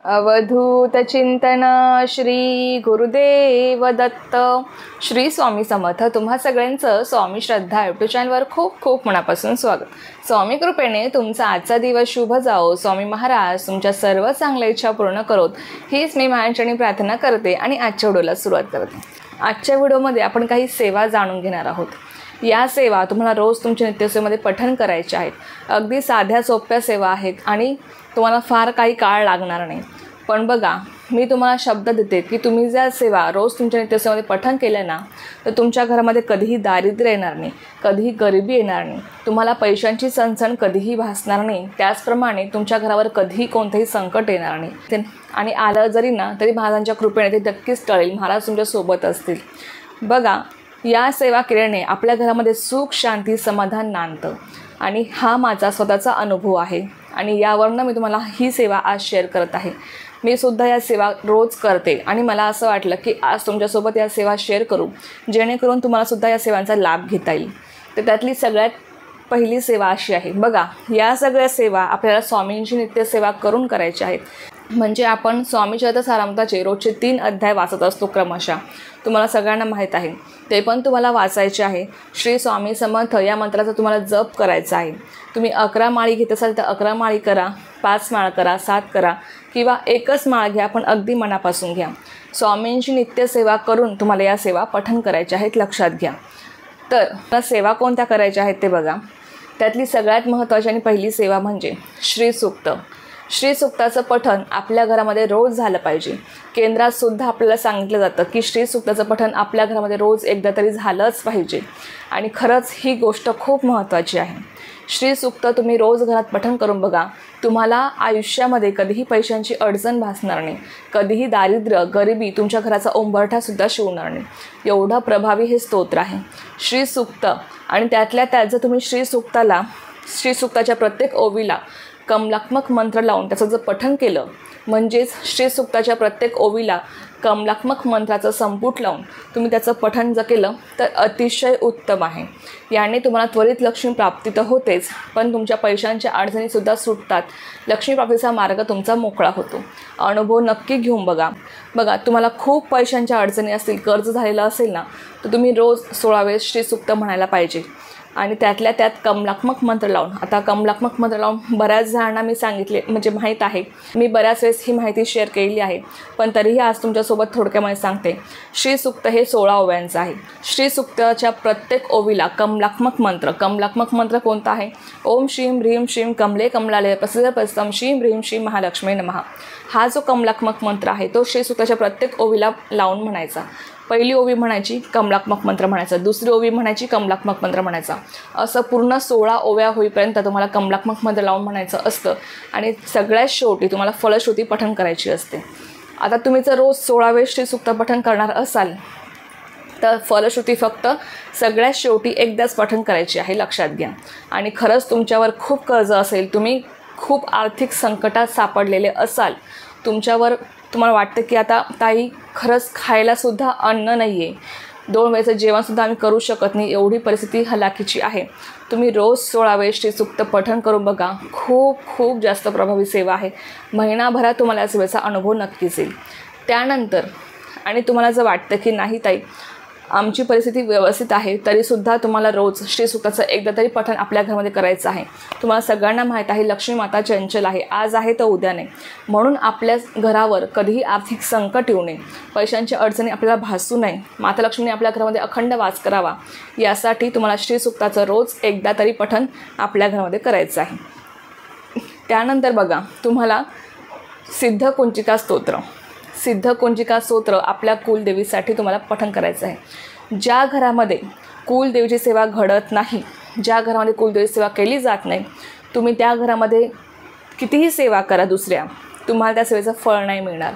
अवधूत चिंतन श्री गुरुदेव दत्त. श्री स्वामी समर्थ. तुम्हा सगळ्यांचं स्वामी श्रद्धा यूट्यूब चॅनलवर खूप खूप मनापासून स्वागत. स्वामी कृपेने तुमचा आजचा दिवस शुभ जाओ. स्वामी महाराज तुमच्या सर्व चांगल्या इच्छा पूर्ण करोत, हीच मी माझ्याने प्रार्थना करते आणि आजच्या व्हिडिओला सुरुवात करते. आजच्या व्हिडिओमध्ये आपण काही सेवा जाणून घेणार आहोत. या सेवा तुम्हाला रोज तुमच्या नित्यसेवेमध्ये पठण करायच्या आहेत. अगदी साध्या सोप्या सेवा आहेत आणि तुम्हाला फार काही काळ लागणार नाही. पण बघा, मी तुम्हाला शब्द देते की तुम्ही ज्या सेवा रोज तुमच्या नित्यसेवेमध्ये पठण केल्या ना, तर तुमच्या घरामध्ये कधीही दारिद्र्य येणार नाही, कधीही गरिबी येणार नाही, तुम्हाला पैशांची चणचण कधीही भासणार नाही. त्याचप्रमाणे तुमच्या घरावर कधीही कोणतेही संकट येणार नाही. आणि आलं जरी ना तरी महाराजांच्या कृपेने ते नक्कीच टळेल. महाराज तुमच्या सोबत असतील. बघा, या सेवा केल्याने आपल्या घरामध्ये सुख, शांती, समाधान नांदतं. आणि हा माझा स्वतःचा अनुभव आहे आणि यावरनं मी तुम्हाला ही सेवा आज शेअर करत आहे. मी सुद्धा या सेवा रोज करते आणि मला असं वाटलं की आज तुमच्यासोबत या सेवा शेअर करू, जेणेकरून तुम्हाला सुद्धा या सेवांचा लाभ घेता येईल. तर त्यातली सगळ्यात पहिली सेवा अशी आहे. बघा, या सगळ्या सेवा आपल्याला स्वामींची नित्यसेवा करून करायच्या आहेत. म्हणजे आपण स्वामी चरित्र सारामृताचे रोजचे 3 अध्याय वाचत असतो क्रमशः. तुम्हाला सगळ्यांना माहीत आहे, ते पण तुम्हाला वाचायचे आहे. श्री स्वामी समर्थ या मंत्राचा तुम्हाला जप करायचा आहे. तुम्ही 11 माळी घेत असाल तर 11 माळी करा, 5 माळ करा, 7 करा किंवा एकच माळ घ्या, पण अगदी मनापासून घ्या. स्वामींची नित्यसेवा करून तुम्हाला या सेवा पठण करायच्या आहेत, लक्षात घ्या. तर सेवा कोणत्या करायच्या आहेत ते बघा. त्यातली सगळ्यात महत्त्वाची आणि पहिली सेवा म्हणजे श्रीसूक्त. श्रीसूक्ताचं पठण आपल्या घरामध्ये रोज झालं पाहिजे. केंद्रात सुद्धा आपल्याला सांगितलं जातं की श्रीसूक्ताचं पठण आपल्या घरामध्ये रोज एकदा तरी झालंच पाहिजे. आणि खरंच ही गोष्ट खूप महत्त्वाची आहे. श्रीसूक्त तुम्ही रोज घरात पठण करून बघा. तुम्हाला आयुष्यामध्ये कधीही पैशांची अडचण भासणार नाही, कधीही दारिद्र्य, गरिबी तुमच्या घराचा उंबरठासुद्धा शिवणार नाही. एवढं प्रभावी हे स्तोत्र आहे श्रीसूक्त. आणि त्यातल्या त्यात जर तुम्ही श्रीसूक्ताच्या प्रत्येक ओवीला कमलात्मक मंत्र लावून त्याचं जर पठण केलं, म्हणजेच श्रीसूक्ताच्या प्रत्येक ओवीला कमलात्मक मंत्राचं संपुट लावून तुम्ही त्याचं पठण जर केलं तर अतिशय उत्तम आहे. याने तुम्हाला त्वरित लक्ष्मी प्राप्ती तर होतेच, पण तुमच्या पैशांच्या अडचणीसुद्धा सुटतात. लक्ष्मीप्राप्तीचा मार्ग तुमचा मोकळा होतो. अनुभव नक्की घेऊन बघा, तुम्हाला खूप पैशांच्या अडचणी असतील, कर्ज झालेलं असेल ना, तर तुम्ही रोज 16 वेळेस श्रीसूक्त म्हणायला पाहिजे. आणि त्यातल्या त्यात कमलात्मक मंत्र लावून. आता कमलात्मक मंत्र लावून बऱ्याच जणांना मी सांगितले, म्हणजे माहीत आहे, मी बऱ्याच वेळेस ही माहिती शेअर केलेली आहे, पण तरीही आज तुमच्यासोबत थोडक्यामध्ये सांगते. श्रीसूक्त हे 16 ओव्यांचं आहे. श्रीसूक्ताच्या प्रत्येक ओवीला कमलात्मक मंत्र कोणता आहे? ओम श्रीं ह्रीं श्रीं कमले कमलालय प्रसिद्ध प्रस्थम श्रीं ह्रीं श्रीं महालक्ष्मी नमः. हा जो कमलात्मक मंत्र आहे तो श्रीसूक्ताच्या प्रत्येक ओवीला लावून म्हणायचा. पहिली ओवी म्हणायची, कमलात्मक मंत्र म्हणायचा. दुसरी ओवी म्हणायची, कमलात्मक मंत्र म्हणायचा. असं पूर्ण 16 ओव्या होईपर्यंत तुम्हाला कमलात्मक मंत्र लावून म्हणायचं असतं. आणि सगळ्यात शेवटी तुम्हाला फलश्रुती पठण करायची असते. आता तुम्ही जर रोज 16 वेळेस श्रीसूक्त पठण करणार असाल तर फलश्रुती फक्त सगळ्यात शेवटी एकदाच पठण करायची आहे, लक्षात घ्या. आणि खरंच तुमच्यावर खूप कर्ज असेल, तुम्ही खूप आर्थिक संकटात सापडलेले असाल, तुम्हाला वाटतं की आता ताई खरंच खायलासुद्धा अन्न नाही आहे, 2 वेळेचं जेवणसुद्धा आम्ही करू शकत नाही, एवढी परिस्थिती हलाखीची आहे, तुम्ही रोज 16 वेळेस श्रीसूक्त पठण करून बघा. खूप जास्त प्रभावी सेवा आहे. महिनाभरात तुम्हाला या सेवेचा अनुभव नक्कीच येईल. त्यानंतर आणि तुम्हाला जर वाटतं की नाही ताई आमची परिस्थिती व्यवस्थित आहे, तरीसुद्धा तुम्हाला रोज श्रीसूक्ताचं एकदा तरी पठण आपल्या घरामध्ये करायचं आहे. तुम्हाला सगळ्यांना माहीत आहे, लक्ष्मी माता चंचल आहे, आज आहे तर उद्या नाही. म्हणून आपल्या घरावर कधीही आर्थिक संकट येऊ नये, पैशांची अडचणी आपल्याला भासू नये, माता लक्ष्मीने आपल्या घरामध्ये अखंड वास करावा, यासाठी तुम्हाला श्रीसूक्ताचं रोज एकदा तरी पठण आपल्या घरामध्ये करायचं आहे. त्यानंतर बघा, तुम्हाला सिद्धकुंजिका स्तोत्र आपल्या कुलदेवीसाठी तुम्हाला पठण करायचं आहे. ज्या घरामध्ये कुलदेवीची सेवा घडत नाही, ज्या घरामध्ये कुलदेवी सेवा केली जात नाही, तुम्ही त्या घरामध्ये कितीही सेवा करा दुसऱ्या, तुम्हाला त्या सेवेचं फळ नाही मिळणार.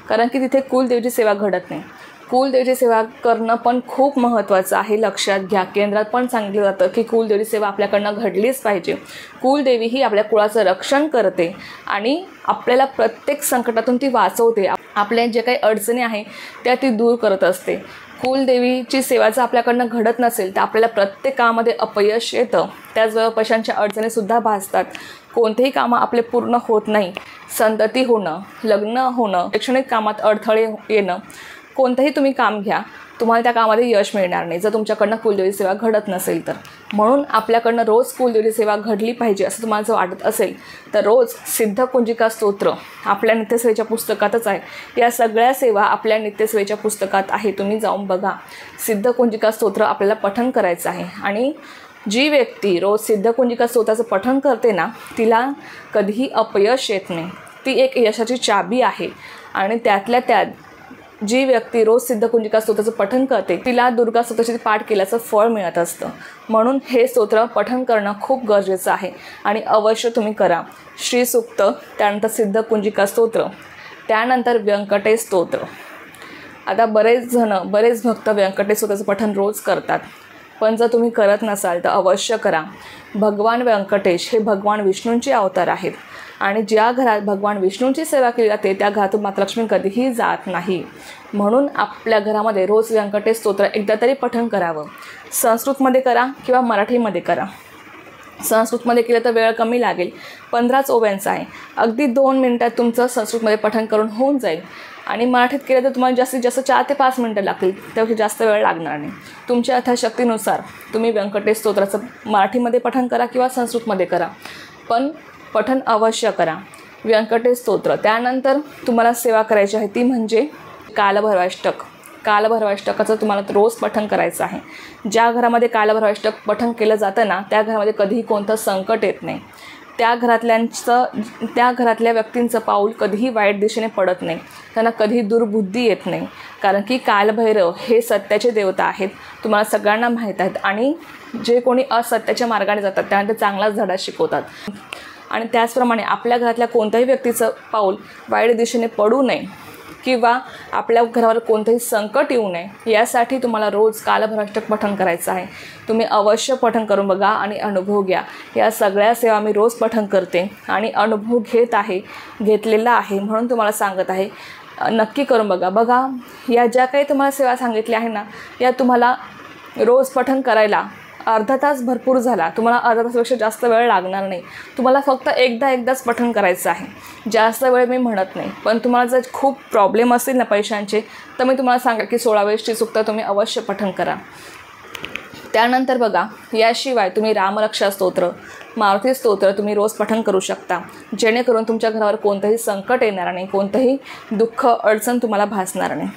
कारण की तिथे कुलदेवीची सेवा घडत नाही. कुलदेवीची सेवा करणं पण खूप महत्त्वाचं आहे, लक्षात घ्या. केंद्रात पण सांगितलं जातं की कुलदेवी सेवा आपल्याकडनं घडलीच पाहिजे. कुलदेवी ही आपल्या कुळाचं रक्षण करते आणि आपल्याला प्रत्येक संकटातून ती वाचवते. आपल्या जे काही अडचणी आहे त्या ती दूर करत असते. कुलदेवीची सेवा जर आपल्याकडनं घडत नसेल तर आपल्याला प्रत्येक कामामध्ये अपयश येतं. त्याचबरोबर पैशांच्या अडचणीसुद्धा भासतात. कोणतेही कामं आपले पूर्ण होत नाही, संतती होणं, लग्न होणं, शैक्षणिक कामात अडथळे येणं, कोणतंही तुम्ही काम घ्या, तुम्हाला त्या कामामध्ये यश मिळणार नाही जर तुमच्याकडनं कुलदेवी सेवा घडत नसेल तर. म्हणून आपल्याकडनं रोज कुलदेवी सेवा घडली पाहिजे असं तुम्हाला जर वाटत असेल तर रोज सिद्धकुंजिका स्तोत्र आपल्या नित्यसेवेच्या पुस्तकातच आहे. या सगळ्या सेवा आपल्या नित्यसेवेच्या पुस्तकात आहे, तुम्ही जाऊन बघा. सिद्धकुंजिका स्तोत्र आपल्याला पठण करायचं आहे आणि जी व्यक्ती रोज सिद्धकुंजिका स्तोत्राचं पठण करते ना, तिला कधीही अपयश येत नाही. ती एक यशाची चाबी आहे. आणि त्यातल्या त्यात जी व्यक्ती रोज सिद्धकुंजिका स्तोत्राचं पठण करते तिला दुर्गा स्तोत्राचे पाठ केल्याचं फळ मिळत असतं. म्हणून हे स्तोत्र पठण करणं खूप गरजेचं आहे आणि अवश्य तुम्ही करा. श्री सूक्त, त्यानंतर सिद्धकुंजिका स्तोत्र, त्यानंतर व्यंकटेश स्तोत्र. आता बरेच भक्त व्यंकटेश स्तोत्राचं पठण रोज करतात, पण जर तुम्ही करत नसाल तर अवश्य करा. भगवान व्यंकटेश हे भगवान विष्णूंचे अवतार आहेत आणि ज्या घरात भगवान विष्णूंची सेवा केली जाते त्या घरातून माता लक्ष्मी कधीही जात नाही. म्हणून आपल्या घरामध्ये रोज व्यंकटेश स्तोत्र एकदा तरी पठण करावं. संस्कृतमध्ये करा किंवा मराठीमध्ये करा. संस्कृतमध्ये केलं तर वेळ कमी लागेल, 15 ओव्यांचं आहे. अगदी 2 मिनटात तुमचं संस्कृतमध्ये पठण करून होऊन जाईल. आणि मराठीत केलं तर तुम्हाला जास्तीत जास्त 4 ते 5 मिनटं लागतील, त्यापेक्षा जास्त वेळ लागणार नाही. तुमच्या यथाशक्तीनुसार तुम्ही व्यंकटेश स्तोत्राचं मराठीमध्ये पठण करा किंवा संस्कृतमध्ये करा, पण पठण अवश्य करा व्यंकटेश स्तोत्र. त्यानंतर तुम्हाला सेवा करायची आहे ती म्हणजे कालभैरवाष्टक. कालभैरवाष्टकाचं तुम्हाला रोज पठण करायचं आहे. ज्या घरामध्ये कालभैरवाष्टक पठण केलं जातं ना, त्या घरामध्ये कधीही कोणतं संकट येत नाही. त्या घरातल्या व्यक्तींचं पाऊल कधीही वाईट दिशेने पडत नाही, त्यांना कधीही दुर्बुद्धी येत नाही. कारण की कालभैरव हे सत्याचे देवता आहेत, तुम्हाला सगळ्यांना माहीत आहेत. आणि जे कोणी असत्याच्या मार्गाने जातात त्यांना ते चांगलाच धडा शिकवतात. आणि त्याचप्रमाणे आपल्या घरातल्या कोणत्याही व्यक्तीचं पाऊल वाईट दिशेने पडू नये किंवा आपल्या घरावर कोणतंही संकट येऊ नये यासाठी तुम्हाला रोज कालभैरवाष्टक पठण करायचं आहे. तुम्ही अवश्य पठण करून बघा आणि अनुभव घ्या. या सगळ्या सेवा मी रोज पठण करते आणि अनुभव घेतलेला आहे म्हणून तुम्हाला सांगत आहे. नक्की करून बघा. या ज्या काही तुम्हाला सेवा सांगितल्या आहे ना, या तुम्हाला रोज पठण करायला अर्धा तास भरपूर झाला, तुम्हाला अर्धा तासापेक्षा जास्त वेळ लागणार नाही. तुम्हाला फक्त एकदाच पठण करायचं आहे. जास्त वेळ मी म्हणत नाही, पण तुम्हाला जर खूप प्रॉब्लेम असतील ना पैशांचे तर मी तुम्हाला सांगा की 16 श्री सूक्त तुम्ही अवश्य पठण करा. त्यानंतर बघा, याशिवाय तुम्ही रामरक्षा स्तोत्र, मारुती स्तोत्र तुम्ही रोज पठण करू शकता, जेणेकरून तुमच्या घरावर कोणतंही संकट येणार नाही, कोणतंही दुःख अडचण तुम्हाला भासणार नाही.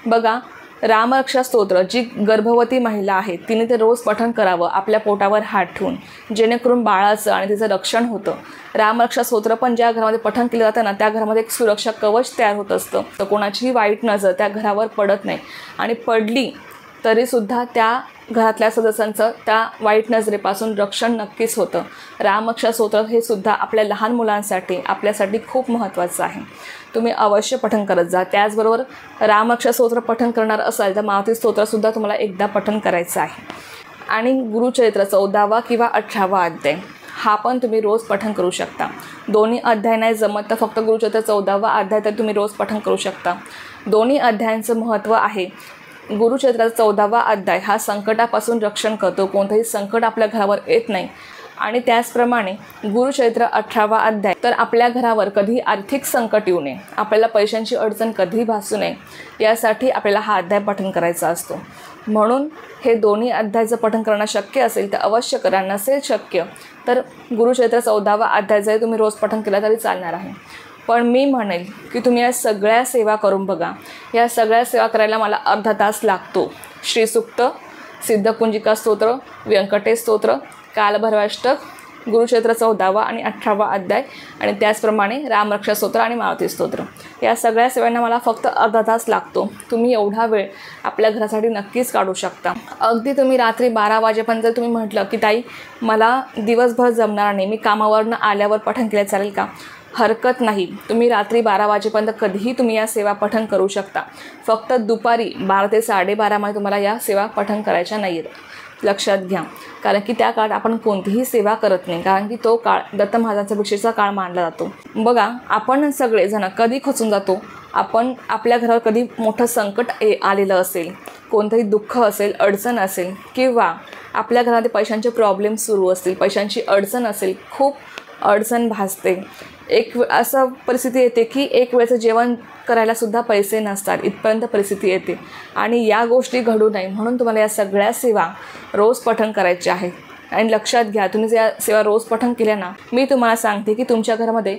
बघा, रामरक्षा स्तोत्र जी गर्भवती महिला आहे तिने ते रोज पठण करावं आपल्या पोटावर हात ठेवून, जेणेकरून बाळाचं आणि तिचं रक्षण होतं. रामरक्षा स्तोत्र पण ज्या घरामध्ये पठण केलं जातं ना, त्या घरामध्ये एक सुरक्षा कवच तयार होत असतं. तर कोणाचीही वाईट नजर त्या घरावर पडत नाही, आणि पडली तरीसुद्धा त्या घरातल्या सदस्यांचं त्या वाईट नजरेपासून रक्षण नक्कीच होतं. रामरक्षा स्तोत्र हे सुद्धा आपल्या लहान मुलांसाठी आपल्यासाठी खूप महत्त्वाचं आहे. तुम्ही अवश्य पठण करत जा. त्याचबरोबर रामरक्षा स्तोत्र पठण करणार असाल तर मारुती स्तोत्रसुद्धा तुम्हाला एकदा पठण करायचं आहे. आणि गुरुचरित्र 14वा किंवा 18वा अध्याय हा पण तुम्ही रोज पठण करू शकता. दोन्ही अध्याय नाही जमत तर फक्त गुरुचरित्र 14वा अध्याय तर तुम्ही रोज पठण करू शकता. दोन्ही अध्यायांचं महत्त्व आहे. गुरुचरित्राचा 14वा अध्याय हा संकटापासून रक्षण करतो, कोणतंही संकट आपल्या घरावर येत नाही. आणि त्याचप्रमाणे गुरुचरित्र 18वा अध्याय तर आपल्या घरावर कधी आर्थिक संकट येऊ नये, आपल्याला पैशांची अडचण कधीही भासू नये यासाठी आपल्याला हा अध्याय पठण करायचा असतो. म्हणून हे दोन्ही अध्यायाचं पठण करणं शक्य असेल तर अवश्य करा. नसेल शक्य तर गुरुचरित्र 14वा अध्याय जरी तुम्ही रोज पठण केला तरी चालणार आहे. पण मी म्हणेल की तुम्ही या सगळ्या सेवा करून बघा. या सगळ्या सेवा करायला मला अर्धा तास लागतो. श्रीसूक्त, सिद्धकुंजिका स्तोत्र, व्यंकटेश स्तोत्र, कालभैरवाष्टक, गुरुचरित्र 14वा आणि 18वा अध्याय, आणि त्याचप्रमाणे रामरक्षा स्तोत्र आणि मारुती स्तोत्र, या सगळ्या सेवांना मला फक्त अर्धा तास लागतो. तुम्ही एवढा वेळ आपल्या घरासाठी नक्कीच काढू शकता. अगदी तुम्ही रात्री 12 वाजेपर्यंत जर तुम्ही म्हटलं की ताई मला दिवसभर जमणार नाही, मी कामावरनं आल्यावर पठण केलं चालेल का? हरकत नाही. तुम्ही रात्री 12 वाजेपर्यंत कधीही तुम्ही या सेवा पठण करू शकता. फक्त दुपारी 12 ते 12:30मध्ये तुम्हाला या सेवा पठण करायच्या नाही आहेत, लक्षात घ्या. कारण की त्या काळात आपण कोणतीही सेवा करत नाही, कारण की तो काळ दत्त महाराजांचा भिक्षेचा काळ मानला जातो. बघा, आपण सगळेजण कधी खचून जातो. आपण आपल्या घरावर कधी मोठं संकट आलेलं असेल, कोणतंही दुःख असेल, अडचण असेल, किंवा आपल्या घरामध्ये पैशांचे प्रॉब्लेम सुरू असतील, पैशांची अडचण असेल, खूप अडचण भासते. असं परिस्थिती येते की एक वेळचं जेवण करायलासुद्धा पैसे नसतात, इथपर्यंत परिस्थिती येते. आणि या गोष्टी घडू नये म्हणून तुम्हाला या सगळ्या सेवा रोज पठण करायचे आहे. आणि लक्षात घ्या, तुम्ही ज्या सेवा रोज पठण केल्या ना, मी तुम्हाला सांगते की तुमच्या घरामध्ये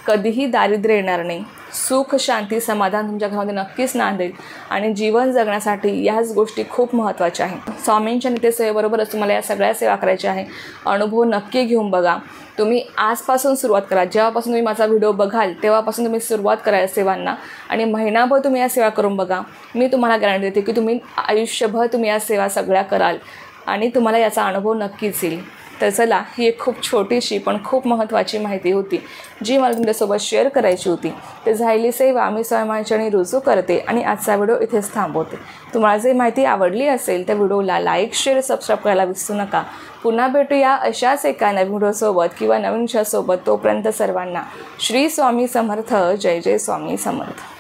कधीही दारिद्र्य येणार नाही. सुख, शांती, समाधान तुमच्या घरामध्ये नक्कीच नांदेल. आणि जीवन जगण्यासाठी ह्याच गोष्टी खूप महत्त्वाच्या आहेत. स्वामींच्या नित्यसेवेबरोबरच तुम्हाला या सगळ्या सेवा करायच्या आहे. अनुभव नक्की घेऊन बघा. तुम्ही आजपासून सुरुवात करा. जेव्हापासून तुम्ही माझा व्हिडिओ बघाल तेव्हापासून तुम्ही सुरुवात करा या सेवांना आणि महिनाभर तुम्ही या सेवा करून बघा. मी तुम्हाला गॅरंटी देते की तुम्ही आयुष्यभर तुम्ही या सेवा सगळ्या कराल आणि तुम्हाला याचा अनुभव नक्कीच येईल. तर चला, ही एक खूप छोटीशी पण खूप महत्त्वाची माहिती होती जी मला तुमच्यासोबत शेअर करायची होती. ते झालेली सेवा मी स्वयंचरणी रुजू करते आणि आजचा व्हिडिओ इथेच थांबवते. तुम्हाला जर माहिती आवडली असेल तर व्हिडिओला लाईक, शेअर, सबस्क्राईब करायला विसरू नका. पुन्हा भेटूया अशाच एका नवीन व्हिडिओसोबत किंवा नवीन विषयासोबत. तोपर्यंत सर्वांना श्री स्वामी समर्थ. जय जय स्वामी समर्थ.